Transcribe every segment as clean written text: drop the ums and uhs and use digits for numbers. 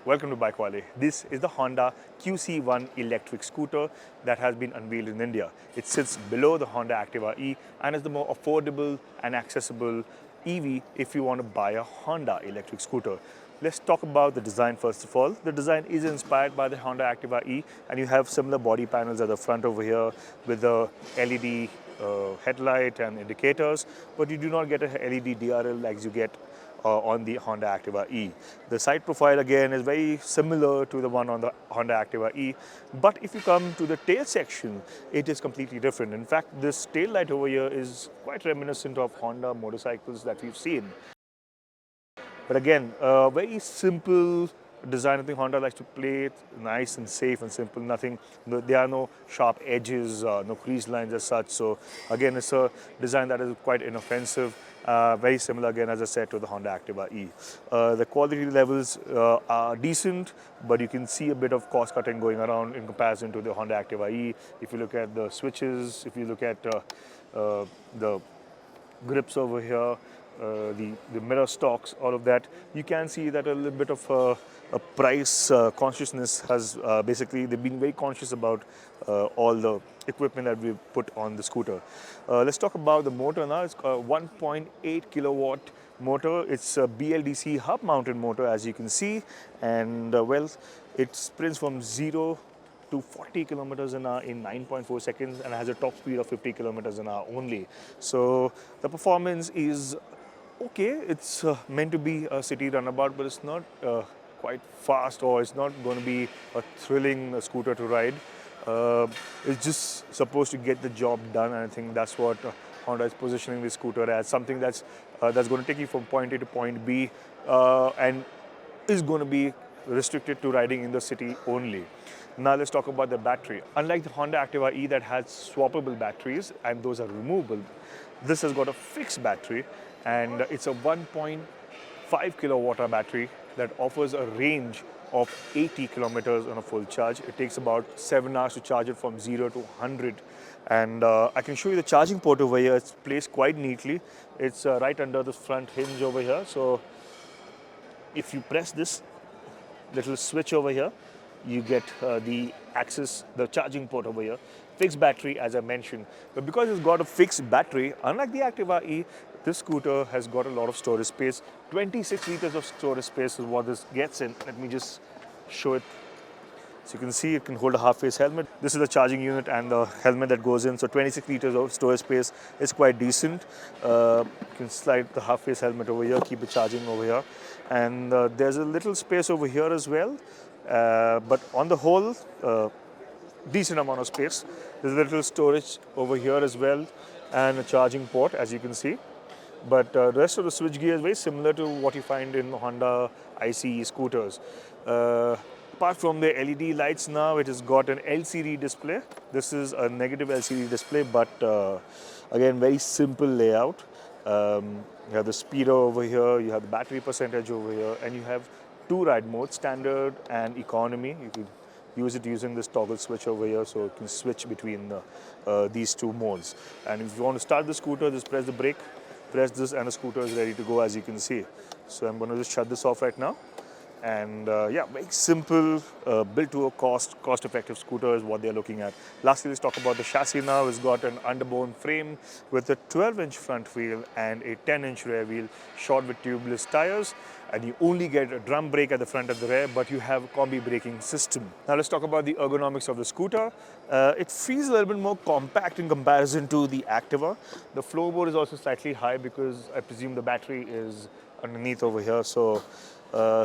welcome to BikeWale. This is the Honda QC1 electric scooter that has been unveiled in India. It sits below the Honda Activa E and is the more affordable and accessible EV if you want to buy a Honda electric scooter. Let's talk about the design first of all. The design is inspired by the Honda Activa E, and you have similar body panels at the front over here with the LED headlight and indicators, but you do not get a LED DRL like you get on the Honda Activa E. The side profile again is very similar to the one on the Honda Activa E, but if you come to the tail section, it is completely different. In fact, this tail light over here is quite reminiscent of Honda motorcycles that we've seen. But again, very simple design. I think Honda likes to play it nice and safe and simple. There are no sharp edges, no crease lines as such. So again, it's a design that is quite inoffensive. Very similar again, as I said, to the Honda Activa E. The quality levels are decent, but you can see a bit of cost cutting going around in comparison to the Honda Activa E. If you look at the switches, if you look at the grips over here, the mirror stocks, all of that, you can see that a little bit of a price consciousness has basically, they've been very conscious about all the equipment that we've put on the scooter. Let's talk about the motor now. It's a 1.8 kilowatt motor. It's a BLDC hub mounted motor, as you can see, and well, it sprints from 0 to 40 kilometers an hour in 9.4 seconds and has a top speed of 50 kilometers an hour only. So the performance is okay. It's meant to be a city runabout, but it's not quite fast, or it's not going to be a thrilling scooter to ride. It's just supposed to get the job done, and I think that's what Honda is positioning this scooter as, something that's going to take you from point A to point B and is going to be restricted to riding in the city only. Now let's talk about the battery. Unlike the Honda Activa E that has swappable batteries and those are removable, this has got a fixed battery, and it's a 1.5 kilowatt hour battery that offers a range of 80 kilometers on a full charge. It takes about 7 hours to charge it from 0 to 100. And I can show you the charging port over here. It's placed quite neatly. It's right under the front hinge over here. So if you press this little switch over here, you get the charging port over here. Fixed battery, as I mentioned. But because it's got a fixed battery, unlike the Activa E, this scooter has got a lot of storage space. 26 liters of storage space is what this gets in. Let me just show it. So you can see it can hold a half-face helmet. This is the charging unit and the helmet that goes in. So 26 liters of storage space is quite decent. You can slide the half-face helmet over here, keep it charging over here. And there's a little space over here as well. But on the whole, decent amount of space. There's a little storage over here as well, and a charging port, as you can see. But the rest of the switch gear is very similar to what you find in Honda ICE scooters. Apart from the LED lights now, it has got an LCD display. This is a negative LCD display, but again, very simple layout. You have the speedo over here, you have the battery percentage over here, and you have two ride modes, standard and economy. You can use it using this toggle switch over here, so you can switch between these two modes. And if you want to start the scooter, just press the brake, press this, and the scooter is ready to go, as you can see. So I'm going to just shut this off right now. And yeah, very simple, built to a cost-effective scooter is what they're looking at. Lastly, let's talk about the chassis now. It's got an underbone frame with a 12-inch front wheel and a 10-inch rear wheel, shod with tubeless tires. And you only get a drum brake at the front and the rear, but you have a combi braking system. Now let's talk about the ergonomics of the scooter. It feels a little bit more compact in comparison to the Activa. The floorboard is also slightly high because I presume the battery is underneath over here. So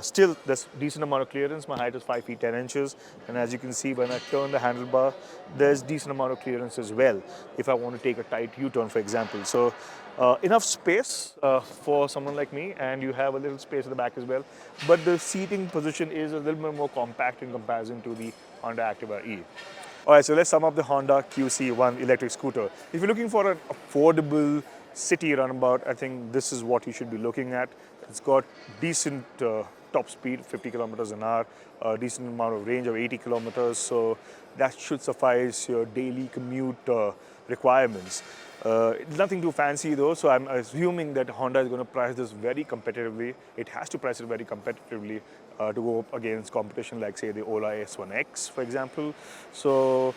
still, there's decent amount of clearance. My height is 5 feet 10 inches, and as you can see, when I turn the handlebar, there's decent amount of clearance as well if I want to take a tight U-turn, for example. So enough space for someone like me, and you have a little space at the back as well. But the seating position is a little bit more compact in comparison to the Honda Activa E. All right, so let's sum up the Honda QC1 electric scooter. If you're looking for an affordable city runabout, I think this is what you should be looking at. It's got decent top speed, 50 kilometers an hour, a decent amount of range of 80 kilometers. So that should suffice your daily commute requirements. Nothing too fancy though, so I'm assuming that Honda is going to price this very competitively. It has to price it very competitively to go up against competition like say the Ola S1X, for example. So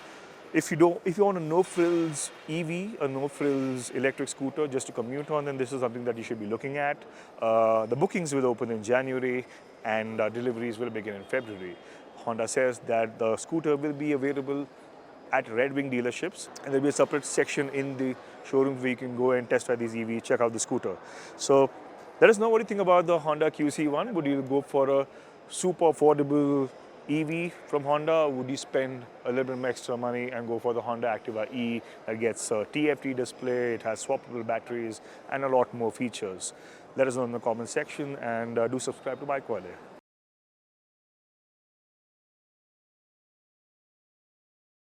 if you want a no-frills EV, a no-frills electric scooter just to commute on, then this is something that you should be looking at. The bookings will open in January and deliveries will begin in February. Honda says that the scooter will be available at Red Wing dealerships, and there'll be a separate section in the showroom where you can go and test drive these EVs, check out the scooter. So let us know what you think about the Honda QC1. Would you go for a super affordable EV from Honda, or would you spend a little bit extra money and go for the Honda Activa E that gets a TFT display, it has swappable batteries, and a lot more features? Let us know in the comment section, and do subscribe to BikeWale.